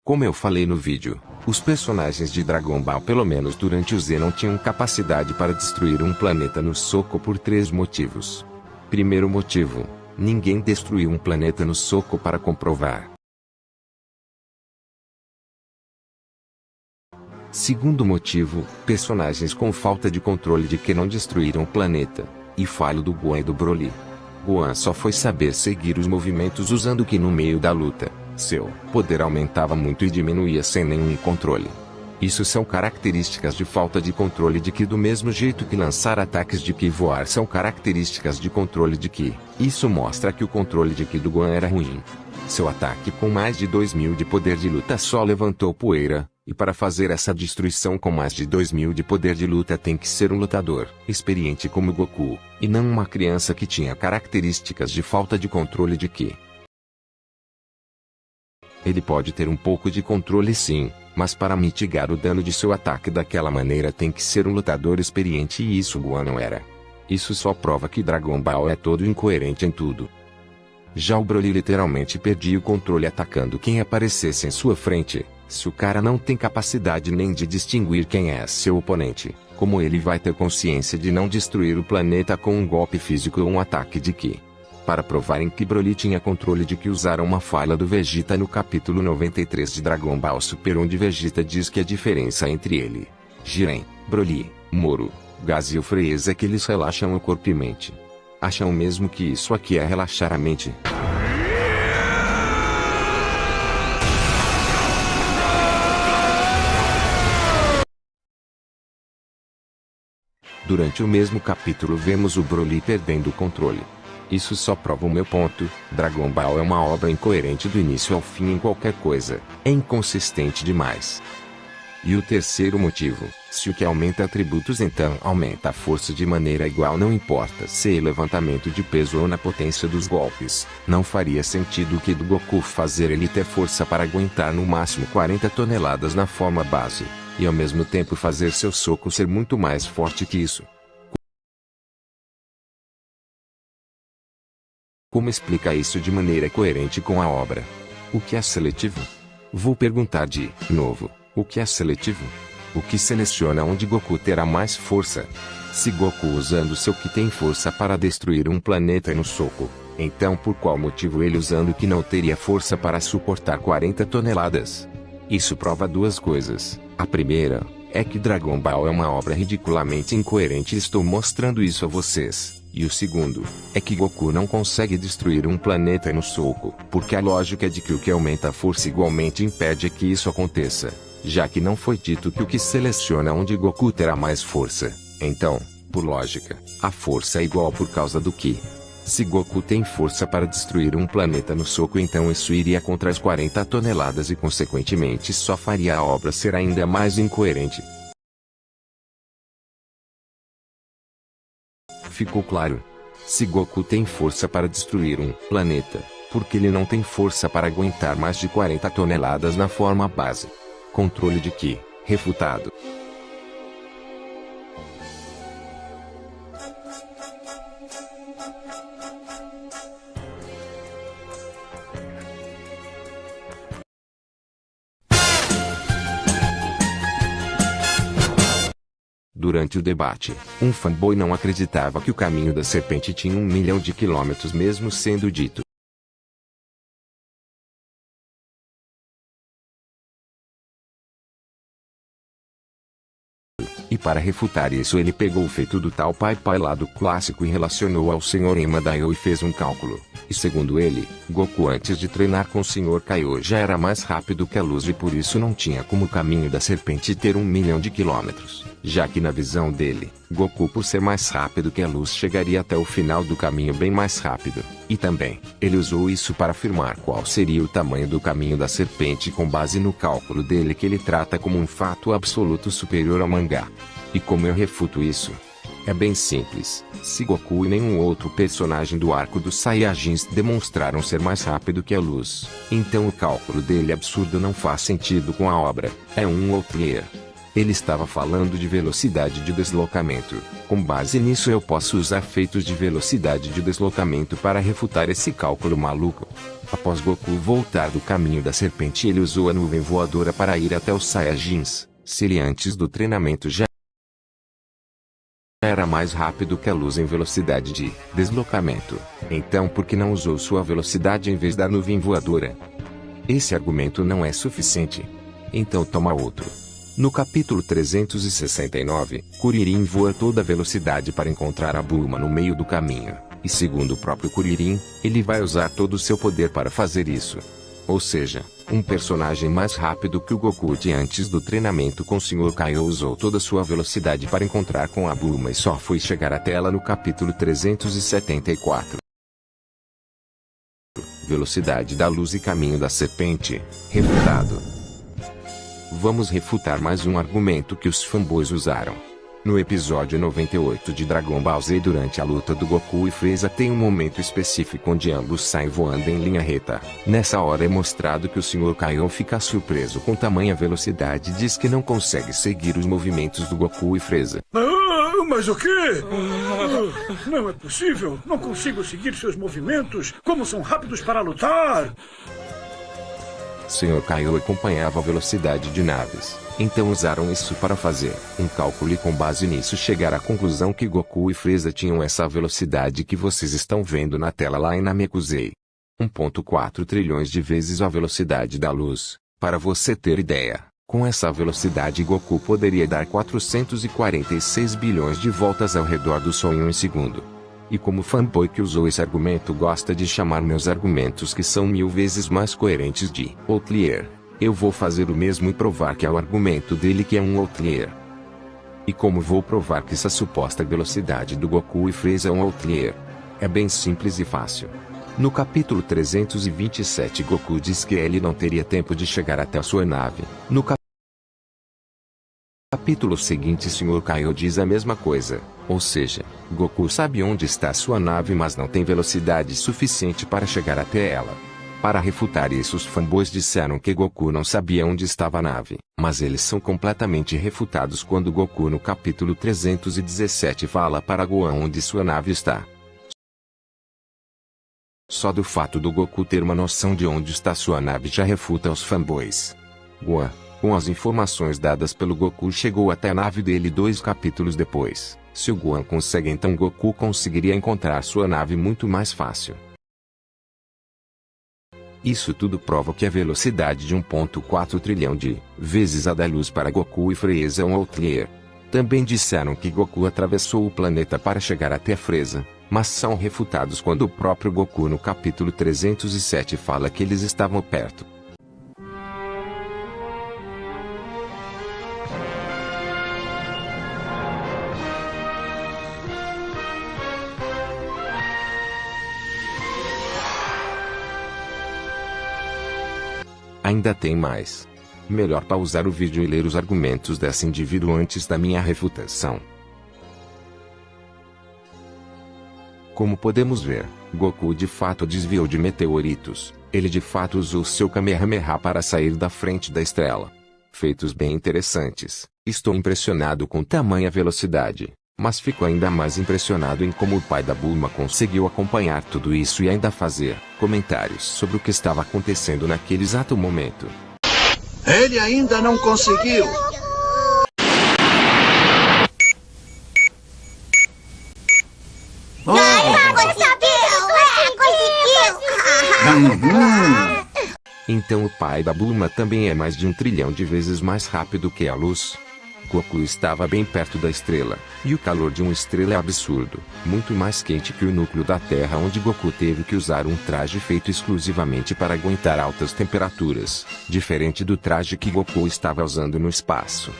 Como eu falei no vídeo, os personagens de Dragon Ball pelo menos durante o Z não tinham capacidade para destruir um planeta no soco por 3 motivos. Primeiro motivo, ninguém destruiu um planeta no soco para comprovar. Segundo motivo, personagens com falta de controle de que não destruíram o planeta, e falho do Gohan e do Broly. Gohan só foi saber seguir os movimentos usando que no meio da luta, seu poder aumentava muito e diminuía sem nenhum controle. Isso são características de falta de controle de Ki, do mesmo jeito que lançar ataques de Ki e voar são características de controle de Ki. Isso mostra que o controle de Ki do Gohan era ruim. Seu ataque com mais de 2000 de poder de luta só levantou poeira, e para fazer essa destruição com mais de 2000 de poder de luta tem que ser um lutador experiente como Goku, e não uma criança que tinha características de falta de controle de Ki. Ele pode ter um pouco de controle sim, mas para mitigar o dano de seu ataque daquela maneira tem que ser um lutador experiente e isso Gohan não era. Isso só prova que Dragon Ball é todo incoerente em tudo. Já o Broly literalmente perdia o controle atacando quem aparecesse em sua frente. Se o cara não tem capacidade nem de distinguir quem é seu oponente, como ele vai ter consciência de não destruir o planeta com um golpe físico ou um ataque de Ki? Para provarem que Broly tinha controle de Ki, usaram uma falha do Vegeta no capítulo 93 de Dragon Ball Super, onde Vegeta diz que a diferença entre ele, Jiren, Broly, Moro, Gas e o Freeza é que eles relaxam o corpo e mente. Acham mesmo que isso aqui é relaxar a mente? Durante o mesmo capítulo vemos o Broly perdendo o controle. Isso só prova o meu ponto: Dragon Ball é uma obra incoerente do início ao fim em qualquer coisa, é inconsistente demais. E o terceiro motivo, se o Ki aumenta atributos então aumenta a força de maneira igual, não importa se é levantamento de peso ou na potência dos golpes, não faria sentido o Ki do Goku fazer ele ter força para aguentar no máximo 40 toneladas na forma base, e ao mesmo tempo fazer seu soco ser muito mais forte que isso. Como explica isso de maneira coerente com a obra? O que é seletivo? Vou perguntar de novo. O que é seletivo? O que seleciona onde Goku terá mais força? Se Goku usando seu Ki tem força para destruir um planeta no soco, então por qual motivo ele usando Ki não teria força para suportar 40 toneladas? Isso prova duas coisas. A primeira é que Dragon Ball é uma obra ridiculamente incoerente e estou mostrando isso a vocês. E o segundo é que Goku não consegue destruir um planeta no soco, porque a lógica de que o que aumenta a força igualmente impede que isso aconteça, já que não foi dito que o que seleciona onde Goku terá mais força. Então, por lógica, a força é igual por causa do Ki. Se Goku tem força para destruir um planeta no soco, então isso iria contra as 40 toneladas e consequentemente só faria a obra ser ainda mais incoerente. Ficou claro? Se Goku tem força para destruir um planeta, porque ele não tem força para aguentar mais de 40 toneladas na forma base? Controle de Ki, refutado. Durante o debate, um fanboy não acreditava que o caminho da serpente tinha 1 milhão de quilômetros, mesmo sendo dito. E para refutar isso ele pegou o feito do tal Pai Pai lá do clássico e relacionou ao Sr. Emadaio e fez um cálculo. E segundo ele, Goku antes de treinar com o Sr. Kaiô já era mais rápido que a luz e por isso não tinha como o caminho da serpente ter 1 milhão de quilômetros. Já que na visão dele, Goku por ser mais rápido que a luz chegaria até o final do caminho bem mais rápido. E também, ele usou isso para afirmar qual seria o tamanho do caminho da serpente com base no cálculo dele que ele trata como um fato absoluto superior ao mangá. E como eu refuto isso? É bem simples. Se Goku e nenhum outro personagem do arco dos Saiyajins demonstraram ser mais rápido que a luz, então o cálculo dele absurdo não faz sentido com a obra. É um outlier. Ele estava falando de velocidade de deslocamento. Com base nisso eu posso usar feitos de velocidade de deslocamento para refutar esse cálculo maluco. Após Goku voltar do caminho da serpente, ele usou a nuvem voadora para ir até os Saiyajins. Se ele antes do treinamento já era mais rápido que a luz em velocidade de deslocamento, então por que não usou sua velocidade em vez da nuvem voadora? Esse argumento não é suficiente. Então toma outro. No capítulo 369, Kuririn voa toda a velocidade para encontrar a Bulma no meio do caminho, e segundo o próprio Kuririn, ele vai usar todo o seu poder para fazer isso. Ou seja, um personagem mais rápido que o Goku de antes do treinamento com o Sr. Kaiô usou toda sua velocidade para encontrar com a Bulma e só foi chegar até ela no capítulo 374. Velocidade da luz e caminho da serpente, refutado. Vamos refutar mais um argumento que os fanboys usaram. No episódio 98 de Dragon Ball Z, durante a luta do Goku e Freeza, tem um momento específico onde ambos saem voando em linha reta. Nessa hora é mostrado que o Sr. Kaiô fica surpreso com tamanha velocidade e diz que não consegue seguir os movimentos do Goku e Freeza. Mas o quê? Não é possível. Não consigo seguir seus movimentos. Como são rápidos para lutar. Sr. Kaiô acompanhava a velocidade de naves, então usaram isso para fazer um cálculo e com base nisso chegar à conclusão que Goku e Freeza tinham essa velocidade que vocês estão vendo na tela lá em Namekusei. 1.4 trilhões de vezes a velocidade da luz. Para você ter ideia, com essa velocidade Goku poderia dar 446 bilhões de voltas ao redor do Sol em um segundo. E como o fanboy que usou esse argumento gosta de chamar meus argumentos que são 1000 vezes mais coerentes de outlier, eu vou fazer o mesmo e provar que é o argumento dele que é um outlier. E como vou provar que essa suposta velocidade do Goku e Freeza é um outlier? É bem simples e fácil. No capítulo 327 Goku diz que ele não teria tempo de chegar até a sua nave. No capítulo seguinte Sr. Kaiô diz a mesma coisa, ou seja, Goku sabe onde está sua nave mas não tem velocidade suficiente para chegar até ela. Para refutar isso os fanboys disseram que Goku não sabia onde estava a nave, mas eles são completamente refutados quando Goku no capítulo 317 fala para Gohan onde sua nave está. Só do fato do Goku ter uma noção de onde está sua nave já refuta os fanboys. Gohan, com as informações dadas pelo Goku, chegou até a nave dele 2 capítulos depois. Se o Gohan consegue, então Goku conseguiria encontrar sua nave muito mais fácil. Isso tudo prova que a velocidade de 1.4 trilhão de vezes a da luz para Goku e Freeza é um outlier. Também disseram que Goku atravessou o planeta para chegar até Freeza, mas são refutados quando o próprio Goku no capítulo 307 fala que eles estavam perto. Ainda tem mais. Melhor pausar o vídeo e ler os argumentos desse indivíduo antes da minha refutação. Como podemos ver, Goku de fato desviou de meteoritos. Ele de fato usou seu Kamehameha para sair da frente da estrela. Feitos bem interessantes. Estou impressionado com tamanha velocidade. Mas fico ainda mais impressionado em como o pai da Bulma conseguiu acompanhar tudo isso e ainda fazer comentários sobre o que estava acontecendo naquele exato momento. Ele ainda não conseguiu. Então o pai da Bulma também é mais de 1 trilhão de vezes mais rápido que a luz. Goku estava bem perto da estrela, e o calor de uma estrela é absurdo, muito mais quente que o núcleo da Terra, onde Goku teve que usar um traje feito exclusivamente para aguentar altas temperaturas, diferente do traje que Goku estava usando no espaço.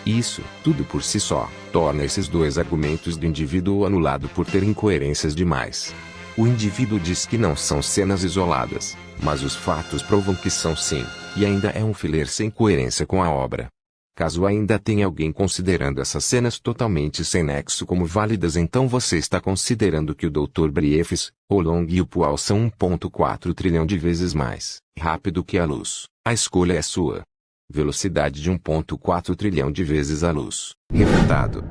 Isso, tudo por si só, torna esses dois argumentos do indivíduo anulado por ter incoerências demais. O indivíduo diz que não são cenas isoladas, mas os fatos provam que são sim, e ainda é um filler sem coerência com a obra. Caso ainda tenha alguém considerando essas cenas totalmente sem nexo como válidas, então você está considerando que o Dr. Briefs, o Long e o Pual são 1.4 trilhão de vezes mais rápido que a luz. A escolha é sua. Velocidade de 1,4 trilhão de vezes a luz. Refutado.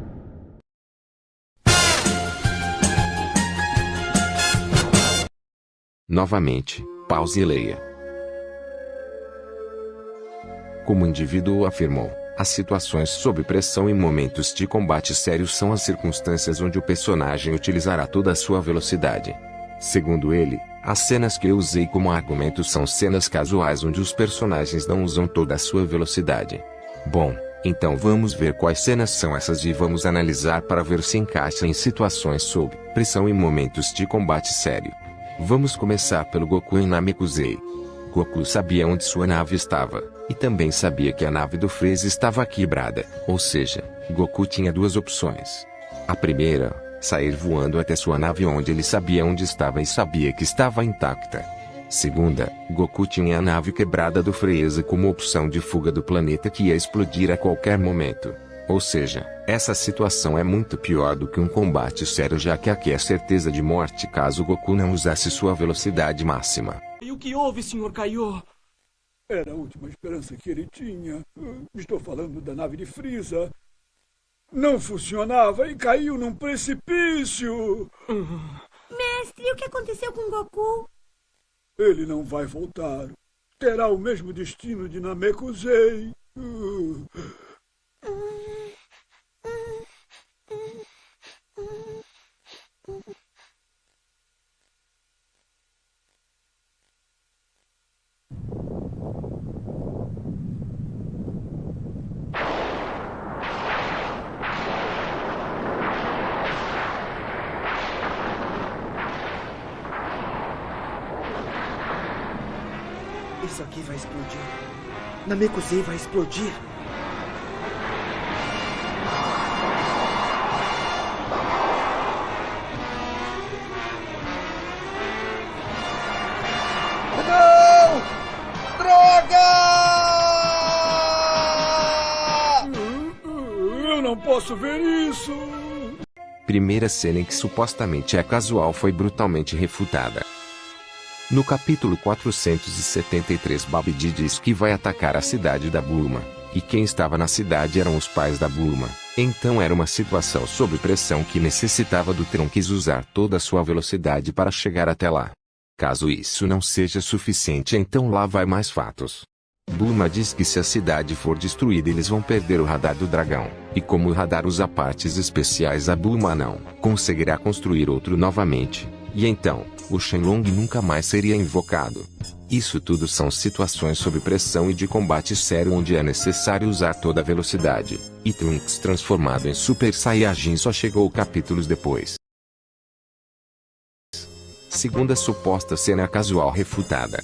Novamente, pause e leia. Como o indivíduo afirmou, as situações sob pressão em momentos de combate sério são as circunstâncias onde o personagem utilizará toda a sua velocidade. Segundo ele, as cenas que eu usei como argumento são cenas casuais onde os personagens não usam toda a sua velocidade. Bom, então vamos ver quais cenas são essas e vamos analisar para ver se encaixa em situações sob pressão em momentos de combate sério. Vamos começar pelo Goku em Namekusei. Goku sabia onde sua nave estava, e também sabia que a nave do Freeza estava quebrada, ou seja, Goku tinha duas opções. A primeira, sair voando até sua nave onde ele sabia onde estava e sabia que estava intacta. Segunda, Goku tinha a nave quebrada do Freeza como opção de fuga do planeta que ia explodir a qualquer momento. Ou seja, essa situação é muito pior do que um combate sério, já que aqui é certeza de morte caso Goku não usasse sua velocidade máxima. E o que houve, Sr. Kaiô? Era a última esperança que ele tinha. Estou falando da nave de Freeza. Não funcionava e caiu num precipício. Mestre, o que aconteceu com Goku? Ele não vai voltar. Terá o mesmo destino de Namekusei. Isso aqui vai explodir. Namekusei vai explodir. Não! Droga! Eu não posso ver isso. Primeira cena em que supostamente é casual foi brutalmente refutada. No capítulo 473, Babidi diz que vai atacar a cidade da Bulma, e quem estava na cidade eram os pais da Bulma. Então era uma situação sob pressão que necessitava do Trunks usar toda a sua velocidade para chegar até lá. Caso isso não seja suficiente, então lá vai mais fatos. Bulma diz que se a cidade for destruída eles vão perder o radar do dragão, e como o radar usa partes especiais, a Bulma não conseguirá construir outro novamente. E então, o Shenlong nunca mais seria invocado. Isso tudo são situações sob pressão e de combate sério onde é necessário usar toda a velocidade, e Trunks transformado em Super Saiyajin só chegou capítulos depois. Segunda suposta cena casual refutada.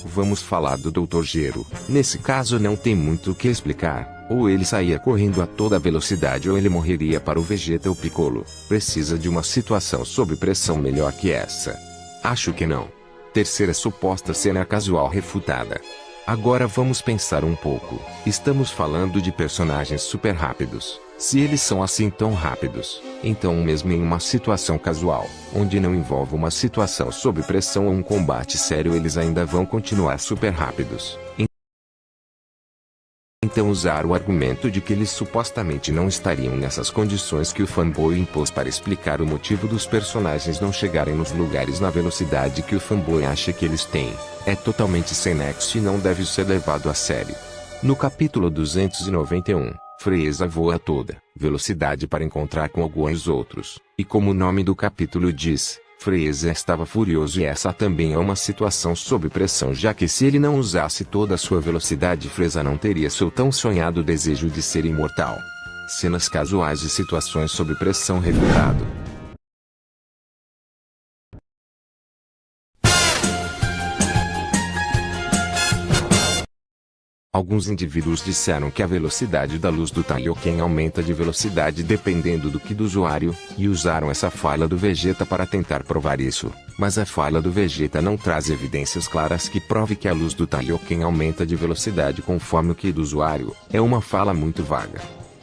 Vamos falar do Dr. Gero. Nesse caso não tem muito o que explicar. Ou ele saía correndo a toda velocidade ou ele morreria para o Vegeta ou Piccolo. Precisa de uma situação sob pressão melhor que essa? Acho que não. Terceira suposta cena casual refutada. Agora vamos pensar um pouco. Estamos falando de personagens super rápidos. Se eles são assim tão rápidos, então mesmo em uma situação casual, onde não envolve uma situação sob pressão ou um combate sério, eles ainda vão continuar super rápidos. Então usar o argumento de que eles supostamente não estariam nessas condições que o fanboy impôs para explicar o motivo dos personagens não chegarem nos lugares na velocidade que o fanboy acha que eles têm, é totalmente sem nexo e não deve ser levado a sério. No capítulo 291, Freeza voa a toda velocidade para encontrar com alguns outros, e como o nome do capítulo diz, Freeza estava furioso e essa também é uma situação sob pressão, já que se ele não usasse toda a sua velocidade, Freeza não teria seu tão sonhado desejo de ser imortal. Cenas casuais e situações sob pressão refutado. Alguns indivíduos disseram que a velocidade da luz do Taioken aumenta de velocidade dependendo do ki do usuário, e usaram essa fala do Vegeta para tentar provar isso. Mas a fala do Vegeta não traz evidências claras que prove que a luz do Taioken aumenta de velocidade conforme o ki do usuário. É uma fala muito vaga.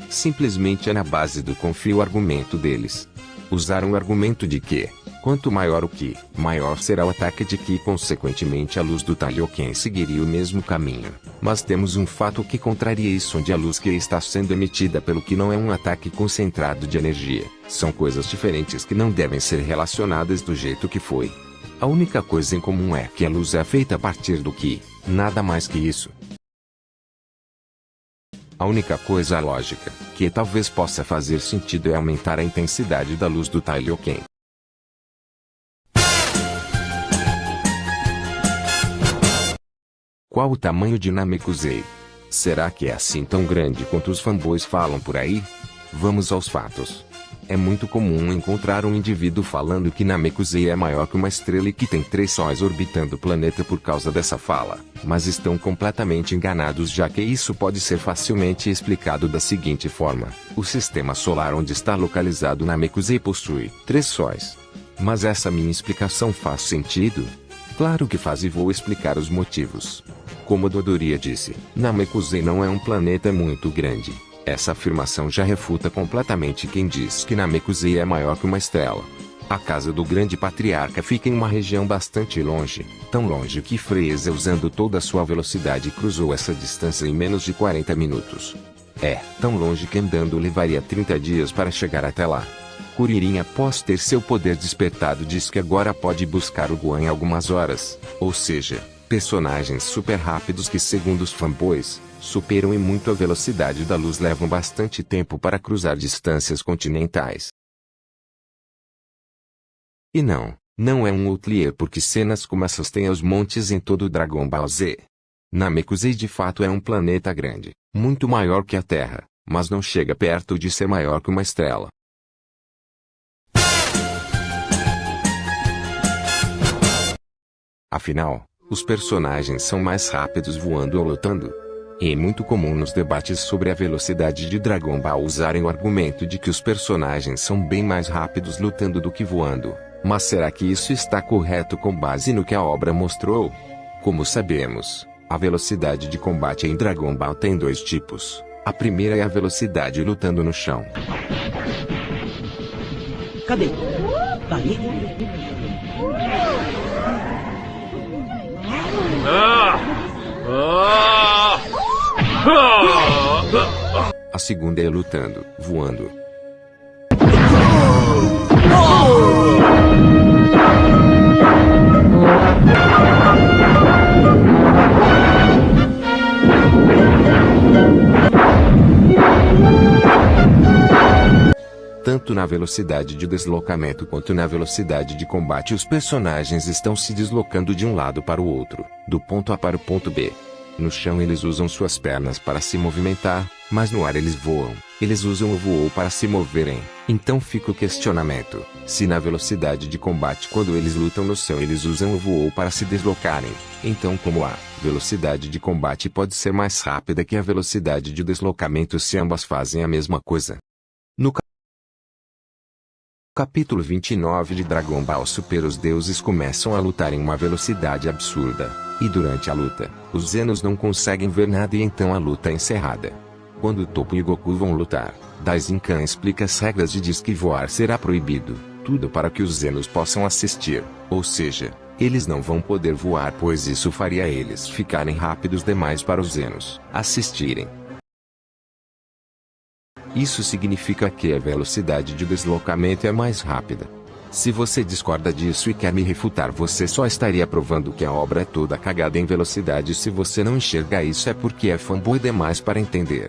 Simplesmente é na base do confio argumento deles. Usaram o argumento de que Quanto maior o Ki, maior será o ataque de Ki e consequentemente a luz do Taiyoken seguiria o mesmo caminho. Mas temos um fato que contraria isso, onde a luz que está sendo emitida pelo Ki não é um ataque concentrado de energia. São coisas diferentes que não devem ser relacionadas do jeito que foi. A única coisa em comum é que a luz é feita a partir do Ki, nada mais que isso. A única coisa lógica, que talvez possa fazer sentido é aumentar a intensidade da luz do Taiyoken. Qual o tamanho de Namekusei? Será que é assim tão grande quanto os fanboys falam por aí? Vamos aos fatos. É muito comum encontrar um indivíduo falando que Namekusei é maior que uma estrela e que tem 3 sóis orbitando o planeta por causa dessa fala, mas estão completamente enganados, já que isso pode ser facilmente explicado da seguinte forma: o sistema solar onde está localizado Namekusei possui 3 sóis. Mas essa minha explicação faz sentido? Claro que faz, e vou explicar os motivos. Como Dodoria disse, Namekusei não é um planeta muito grande. Essa afirmação já refuta completamente quem diz que Namekusei é maior que uma estrela. A casa do grande patriarca fica em uma região bastante longe, tão longe que Freeza, usando toda a sua velocidade, cruzou essa distância em menos de 40 minutos. É tão longe que andando levaria 30 dias para chegar até lá. Kuririn, após ter seu poder despertado, diz que agora pode buscar o Gohan em algumas horas, ou seja, personagens super rápidos que, segundo os fanboys, superam em muito a velocidade da luz, levam bastante tempo para cruzar distâncias continentais. E não é um outlier, porque cenas como essas tem aos montes em todo o Dragon Ball Z. Namekusei de fato é um planeta grande, muito maior que a Terra, mas não chega perto de ser maior que uma estrela. Afinal, os personagens são mais rápidos voando ou lutando. E é muito comum nos debates sobre a velocidade de Dragon Ball usarem o argumento de que os personagens são bem mais rápidos lutando do que voando. Mas será que isso está correto com base no que a obra mostrou? Como sabemos, a velocidade de combate em Dragon Ball tem 2 tipos. A primeira é a velocidade lutando no chão. Cadê? Tá ali? A segunda é lutando, voando. Tanto na velocidade de deslocamento quanto na velocidade de combate, os personagens estão se deslocando de um lado para o outro, do ponto A para o ponto B. No chão eles usam suas pernas para se movimentar, mas no ar eles voam. Eles usam o voo para se moverem. Então fica o questionamento: se na velocidade de combate, quando eles lutam no céu, eles usam o voo para se deslocarem, então como a velocidade de combate pode ser mais rápida que a velocidade de deslocamento se ambas fazem a mesma coisa? No capítulo 29 de Dragon Ball Super, os deuses começam a lutar em uma velocidade absurda, e durante a luta, os Zenos não conseguem ver nada e então a luta é encerrada. Quando Toppo e Goku vão lutar, Daishin-Kan explica as regras e diz que voar será proibido, tudo para que os Zenos possam assistir, ou seja, eles não vão poder voar, pois isso faria eles ficarem rápidos demais para os Zenos assistirem. Isso significa que a velocidade de deslocamento é mais rápida. Se você discorda disso e quer me refutar, você só estaria provando que a obra é toda cagada em velocidade. Se você não enxerga isso, é porque é fanboy demais para entender.